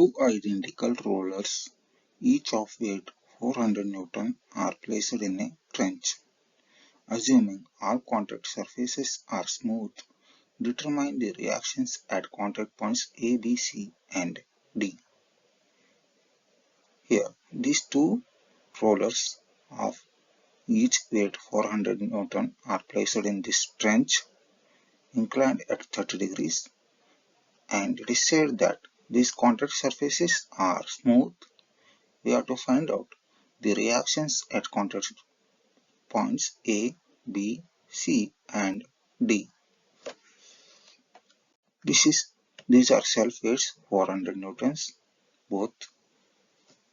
Two identical rollers, each of weight 400 Newton, are placed in a trench. Assuming all contact surfaces are smooth, determine the reactions at contact points A, B, C, and D. Here, these two rollers of each weight 400 Newton are placed in this trench, inclined at 30 degrees, and it is said that these contact surfaces are smooth. We have to find out the reactions at contact points A, B, C, and D. These are self weights 400 newtons both,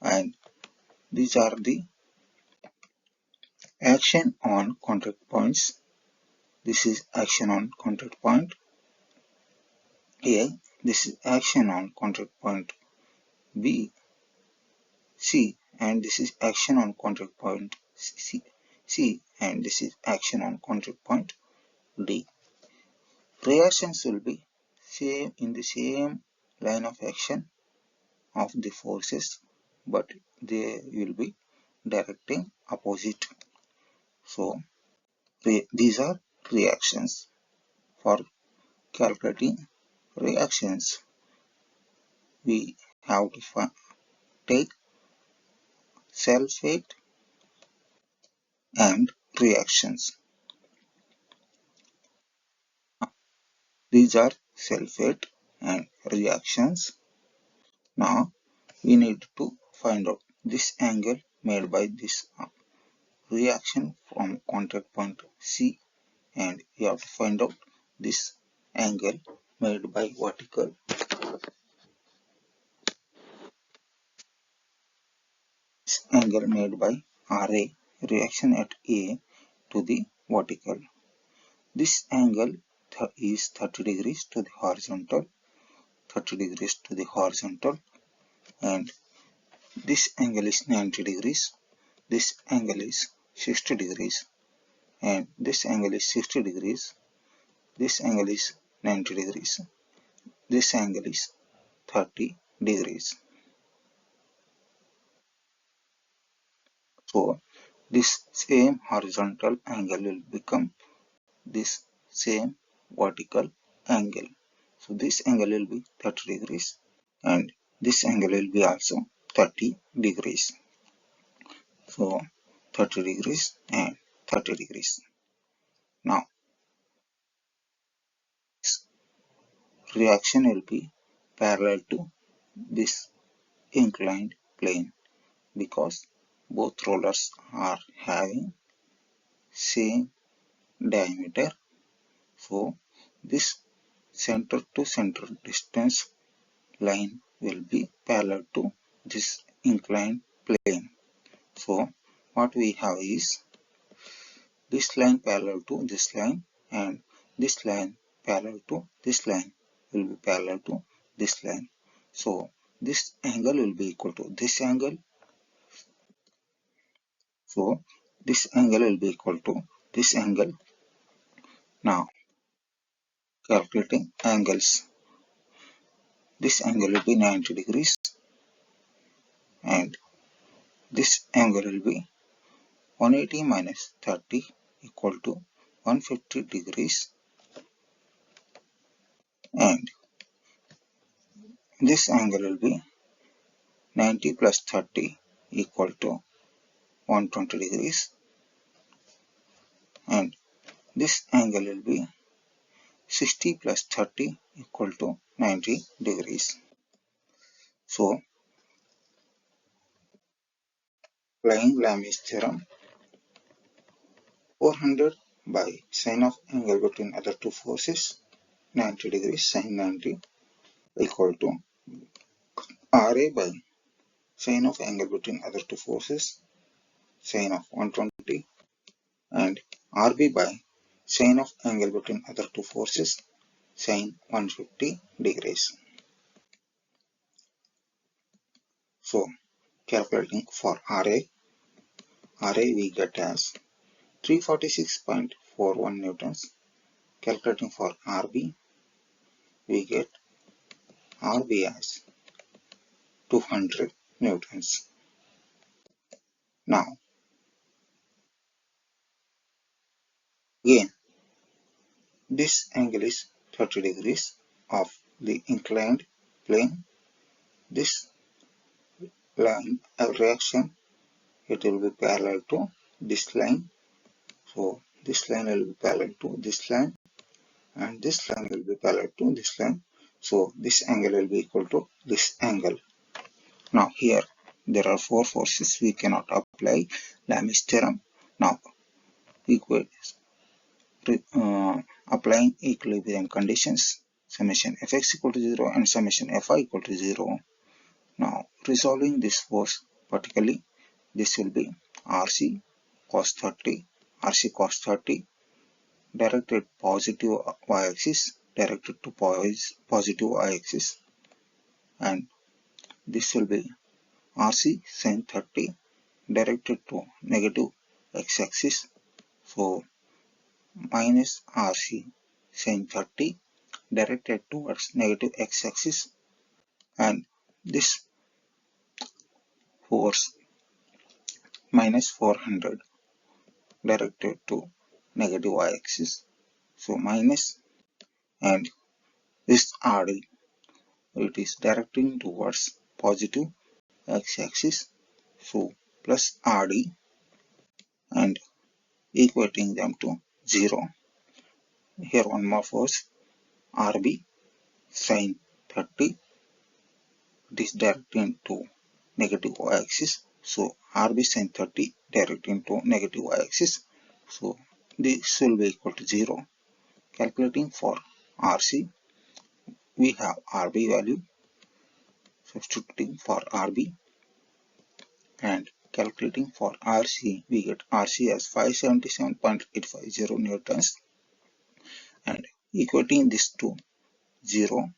and these are the action on contact points. This is action on contact point A. This is action on contact point B, C, and this is action on contact point C, and this is action on contact point D. Reactions will be same in the same line of action of the forces, but they will be directing opposite. So these are reactions. For calculating reactions, we have to take self-weight and reactions. These are self-weight and reactions. Now we need to find out this angle made by this reaction from contact point C, and we have to find out this angle made by vertical. This angle made by RA, reaction at A to the vertical. This angle is 30 degrees to the horizontal, 30 degrees to the horizontal, and this angle is 90 degrees, this angle is 60 degrees, and this angle is 60 degrees, this angle is 90 degrees, this angle is 30 degrees. So this same horizontal angle will become this same vertical angle. So this angle will be 30 degrees and this angle will be also 30 degrees. So 30 degrees and 30 degrees. Now this reaction will be parallel to this inclined plane because both rollers are having same diameter. So this center to center distance line will be parallel to this inclined plane. So what we have is this line parallel to this line, and this line parallel to this line will be parallel to this line. So this angle will be equal to this angle. So this angle will be equal to this angle. Now calculating angles. This angle will be 90 degrees and this angle will be 180 minus 30 equal to 150 degrees, and this angle will be 90 plus 30 equal to 120 degrees, and this angle will be 60 plus 30 equal to 90 degrees. So applying Lami's theorem, 400 by sine of angle between other two forces 90 degrees sine 90 equal to RA by sine of angle between other two forces sine of 120 and RB by sine of angle between other two forces sine 150 degrees. So calculating for RA we get as 346.41 newtons. Calculating for RB we get RB as 200 newtons. Now, again, this angle is 30 degrees of the inclined plane. This line of reaction, it will be parallel to this line. So this line will be parallel to this line, and this line will be parallel to this line. So this angle will be equal to this angle. Now here there are four forces. We cannot apply Lami's theorem. Now applying equilibrium conditions, summation fx equal to 0 and summation fy equal to 0. Now resolving this force, particularly this will be RC cos 30, RC cos 30 directed positive y-axis, directed to positive y-axis, and this will be RC sin 30 directed to negative x-axis. So minus RC sin 30 directed towards negative x-axis, and this force minus 400 directed to negative y-axis. So minus, and this RD, it is directing towards positive x-axis. So plus RD and equating them to 0. Here one more force, RB sin 30, it is directing to negative y-axis. So RB sin 30 directing to negative y-axis. So this will be equal to 0. Calculating for RC, we have RB value, substituting for RB, and calculating for RC, we get RC as 577.850 newtons, and equating this to 0.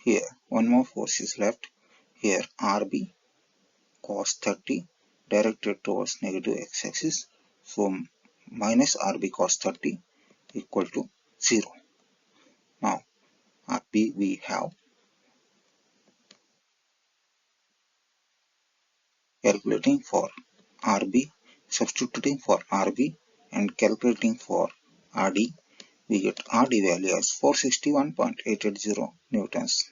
Here one more force is left. Here RB cos 30 directed towards negative x-axis. So minus RB cos 30 equal to 0. Now RB we have, calculating for RB, substituting for RB and calculating for RD, we get RD value as 461.880 newtons.